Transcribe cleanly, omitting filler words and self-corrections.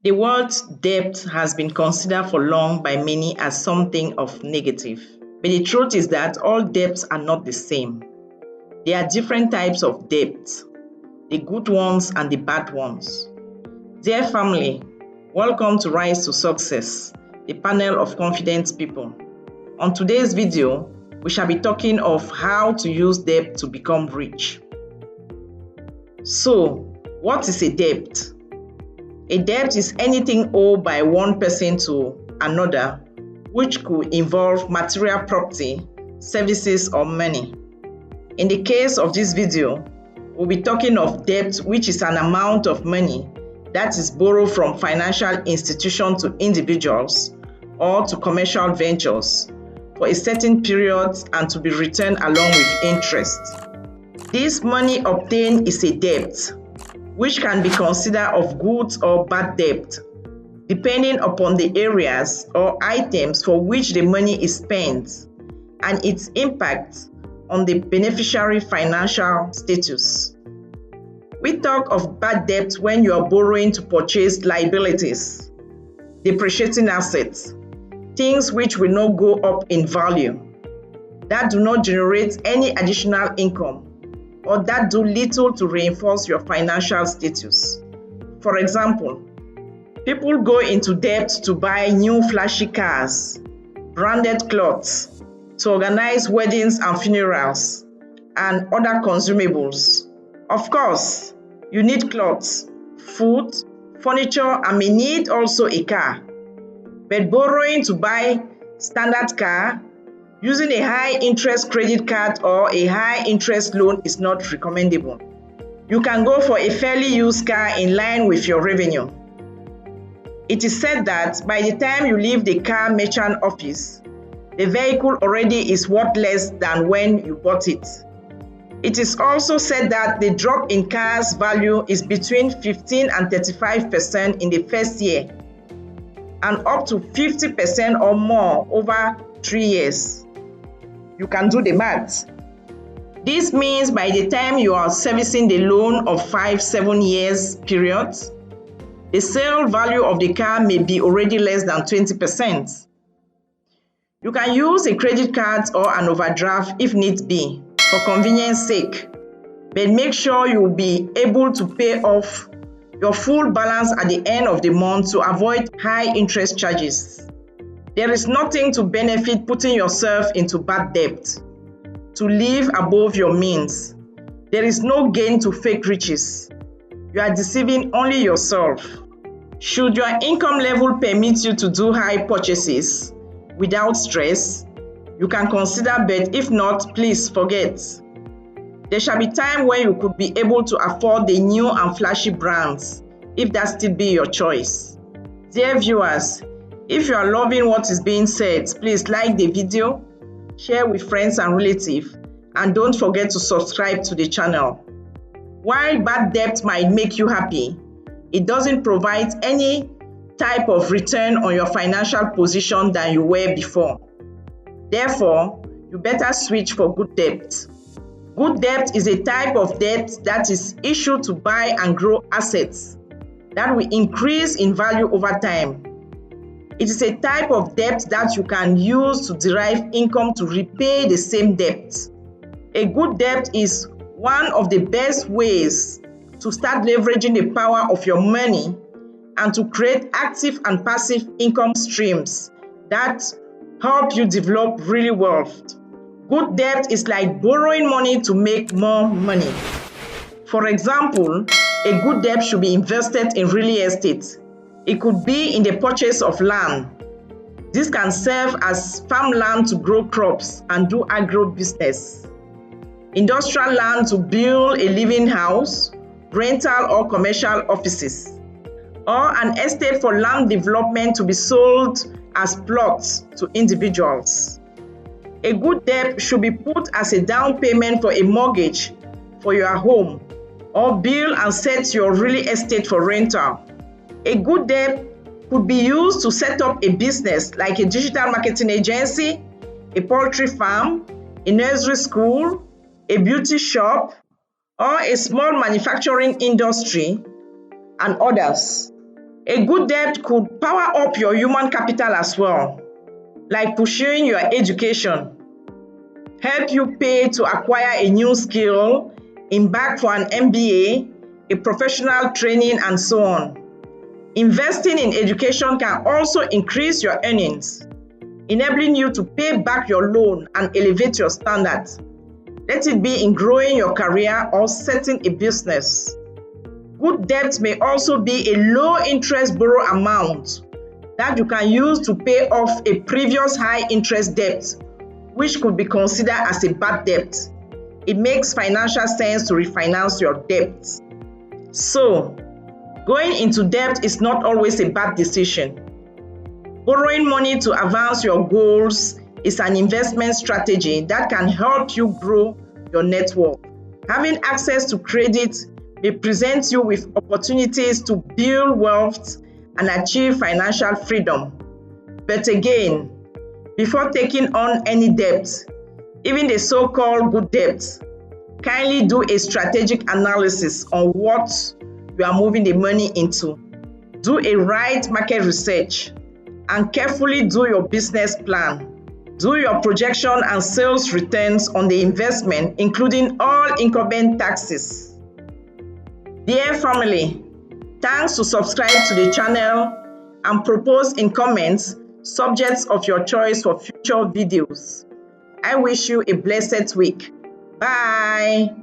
The word debt has been considered for long by many as something of negative. But the truth is that all debts are not the same. There are different types of debt, the good ones and the bad ones. Dear family, welcome to Rise to Success, the panel of confident people. On today's video, we shall be talking of how to use debt to become rich. So, what is a debt? A debt is anything owed by one person to another, which could involve material property, services, or money. In the case of this video, we'll be talking of debt, which is an amount of money that is borrowed from financial institutions to individuals or to commercial ventures for a certain period and to be returned along with interest. This money obtained is a debt, which can be considered of good or bad debt, depending upon the areas or items for which the money is spent and its impact on the beneficiary financial status. We talk of bad debt when you are borrowing to purchase liabilities, depreciating assets, things which will not go up in value, that do not generate any additional income, or that do little to reinforce your financial status. For example, people go into debt to buy new flashy cars, branded clothes, to organize weddings and funerals, and other consumables. Of course, you need clothes, food, furniture, and may need also a car. But borrowing to buy standard car, using a high-interest credit card or a high-interest loan is not recommendable. You can go for a fairly used car in line with your revenue. It is said that by the time you leave the car merchant office, the vehicle already is worth less than when you bought it. It is also said that the drop in cars' value is between 15 and 35% in the first year, and up to 50% or more over 3 years. You can do the math. This means by the time you are servicing the loan of 5-7 years period, the sale value of the car may be already less than 20%. You can use a credit card or an overdraft if need be, for convenience sake, but make sure you will be able to pay off your full balance at the end of the month to avoid high interest charges. There is nothing to benefit putting yourself into bad debt, to live above your means. There is no gain to fake riches. You are deceiving only yourself. Should your income level permit you to do high purchases without stress, you can consider, but if not, please forget. There shall be time when you could be able to afford the new and flashy brands, if that still be your choice. Dear viewers, if you are loving what is being said, please like the video, share with friends and relatives, and don't forget to subscribe to the channel. While bad debt might make you happy, it doesn't provide any type of return on your financial position than you were before. Therefore, you better switch for good debt. Good debt is a type of debt that is issued to buy and grow assets that will increase in value over time. It is a type of debt that you can use to derive income to repay the same debt. A good debt is one of the best ways to start leveraging the power of your money and to create active and passive income streams that help you develop real wealth. Good debt is like borrowing money to make more money. For example, a good debt should be invested in real estate. It could be in the purchase of land. This can serve as farmland to grow crops and do agro-business. Industrial land to build a living house, rental or commercial offices, or an estate for land development to be sold as plots to individuals. A good debt should be put as a down payment for a mortgage for your home, or build and set your real estate for rental. A good debt could be used to set up a business like a digital marketing agency, a poultry farm, a nursery school, a beauty shop, or a small manufacturing industry, and others. A good debt could power up your human capital as well, like pursuing your education, help you pay to acquire a new skill, embark for an MBA, a professional training, and so on. Investing in education can also increase your earnings, enabling you to pay back your loan and elevate your standards. Let it be in growing your career or setting a business. Good debt may also be a low-interest borrow amount that you can use to pay off a previous high-interest debt, which could be considered as a bad debt. It makes financial sense to refinance your debt. So, going into debt is not always a bad decision. Borrowing money to advance your goals is an investment strategy that can help you grow your net worth. Having access to credit may present you with opportunities to build wealth and achieve financial freedom. But again, before taking on any debt, even the so-called good debt, kindly do a strategic analysis on what you are moving the money into. Do a right market research and carefully do your business plan. Do your projection and sales returns on the investment, including all incumbent taxes. Dear family, thanks to subscribe to the channel and propose in comments subjects of your choice for future videos. I wish you a blessed week. Bye.